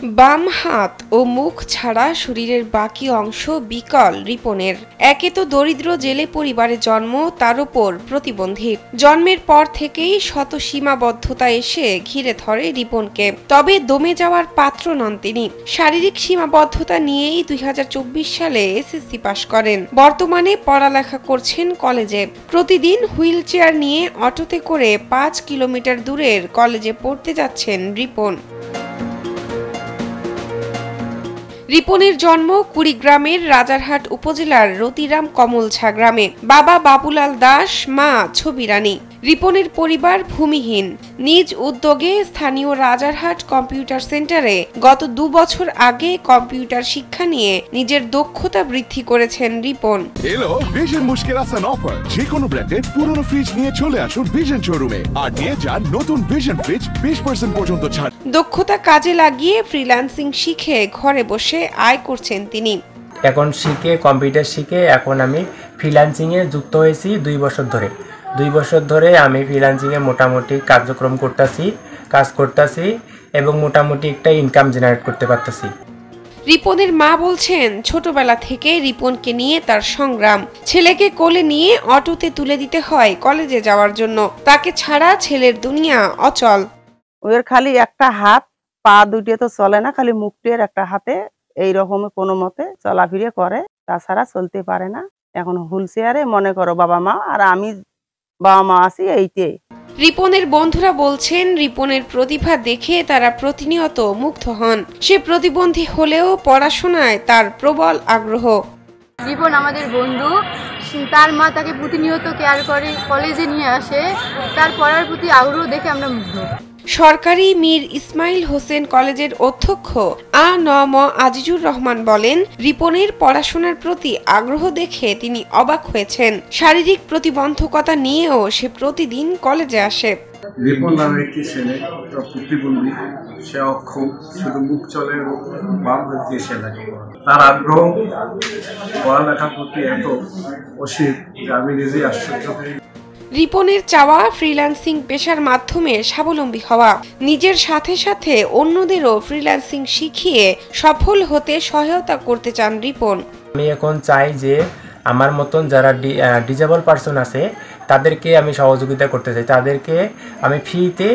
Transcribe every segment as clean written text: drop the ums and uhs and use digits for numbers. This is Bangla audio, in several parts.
বাম হাত ও মুখ ছাড়া শরীরের বাকি অংশ বিকল রিপনের। একে তো দরিদ্র জেলে পরিবারে জন্ম, তার উপর প্রতিবন্ধী। জন্মের পর থেকেই শত সীমাবদ্ধতা এসে ঘিরে ধরে রিপনকে। তবে দমে যাওয়ার পাত্র নন তিনি। শারীরিক সীমাবদ্ধতা নিয়েই 2024 সালে এসএসসি পাশ করেন। বর্তমানে পড়ালেখা করছেন কলেজে। প্রতিদিন হুইল চেয়ার নিয়ে অটোতে করে 5 কিলোমিটার দূরের কলেজে পড়তে যাচ্ছেন রিপন। রিপনের জন্ম কুড়িগ্রামের রাজারহাট উপজেলার রতিরাম কমলছা গ্রামে। বাবা বাবুলাল দাস, মা ছবি রানী। রিপনের পরিবার ভূমিহীন। নিজ উদ্যোগে স্থানীয় রাজারহাট কম্পিউটার সেন্টারে গত 2 বছর আগে কম্পিউটার শিক্ষা নিয়ে নিজের দক্ষতা বৃদ্ধি করেছেন রিপন। এলো ভিশন মুশকিল আসান অফার। যে কোনো ব্র্যান্ডের পুরনো ফ্রিজ নিয়ে চলে আসুন ভিশন শোরুমে আর নিয়ে যান নতুন ভিশন ফ্রিজ 20% পর্যন্ত ছাড়। দক্ষতা কাজে লাগিয়ে ফ্রিল্যান্সিং শিখে ঘরে বসে আয় করছেন তিনি। এখন কম্পিউটার শিখে এখন আমি ফ্রিল্যান্সিংয়ে যুক্ত হয়েছি 2 বছর ধরে। 2 বছর ধরে আমি ফ্রিল্যান্সিংয়ে মোটামুটি কার্যক্রম কাজ করতেছি এবং মোটামুটি একটা ইনকাম জেনারেট করতে পারতেছি। রিপনের মা বলছেন, ছোটবেলা থেকে রিপনকে নিয়ে তার সংগ্রাম। ছেলেকে কোলে নিয়ে অটোতে তুলে দিতে হয় কলেজে যাওয়ার জন্য। তাকে ছাড়া ছেলের দুনিয়া অচল। ওর খালি একটা হাত, পা দুটিয়ে তো চলে না, খালি মুখটির একটা হাতে এইরকম কোনো মতে চলাফিরে করে, তাছাড়া চলতে পারে না। এখন হুইল চেয়ারে মনে করো বাবা মা আর আমি বাবা মা আছি এইটাই। রিপনের বন্ধুরা বলছেন, রিপনের প্রতিভা দেখে তারা প্রতিনিয়ত মুগ্ধ হন। সে প্রতিবন্ধী হলেও পড়াশোনায় তার প্রবল আগ্রহ। রিপন আমাদের বন্ধু, তার মা তাকে প্রতিনিয়ত কেয়ার করে, কলেজে নিয়ে আসে। তার পড়ার প্রতি আগ্রহ দেখে আমরা মুগ্ধ। সরকারি মীর ইসমাইল হোসেন কলেজের অধ্যক্ষ আ.ন.ম আজিজুর রহমান বলেন, রিপনের পড়াশোনার প্রতি আগ্রহ দেখে তিনি অবাক হয়েছেন। শারীরিক প্রতিবন্ধকতা নিয়েও সে প্রতিদিন কলেজে আসে। রিপন নামের একটি ছেলে প্রতিবন্ধী, সে অক্ষম, শুধু মুখ চলে, বাম হাত দিয়ে সে লেখাপড়া। তার আগ্রহ পড়ালেখার প্রতি এত অসীম যে আমি নিজেই আশ্চর্য হই। রিপনের চাওয়া ফ্রিল্যান্সিং পেশার মাধ্যমে স্বাবলম্বী হওয়া। নিজের সাথে সাথে অন্যদেরও ফ্রিল্যান্সিং শিখিয়ে সফল হতে সহায়তা করতে চান রিপন। আমি এখন চাই যে আমার মতন যারা ডিজেবল পারসন আছে তাদেরকে আমি সহযোগিতা করতে চাই, তাদেরকে আমি ফ্রিতে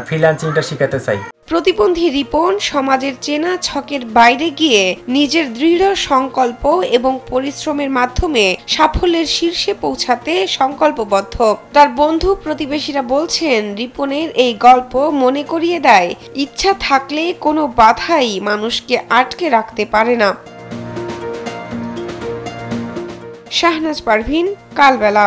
ফ্রিল্যান্সিংটা শেখাতে চাই। প্রতিবন্ধী রিপন সমাজের চেনা ছকের বাইরে গিয়ে নিজের দৃঢ় সংকল্প এবং পরিশ্রমের মাধ্যমে সাফল্যের শীর্ষে পৌঁছাতে সংকল্পবদ্ধ। তার বন্ধু প্রতিবেশীরা বলছেন, রিপনের এই গল্প মনে করিয়ে দেয়, ইচ্ছা থাকলে কোনো বাধাই মানুষকে আটকে রাখতে পারে না। শাহনাজ পারভিন, কালবেলা।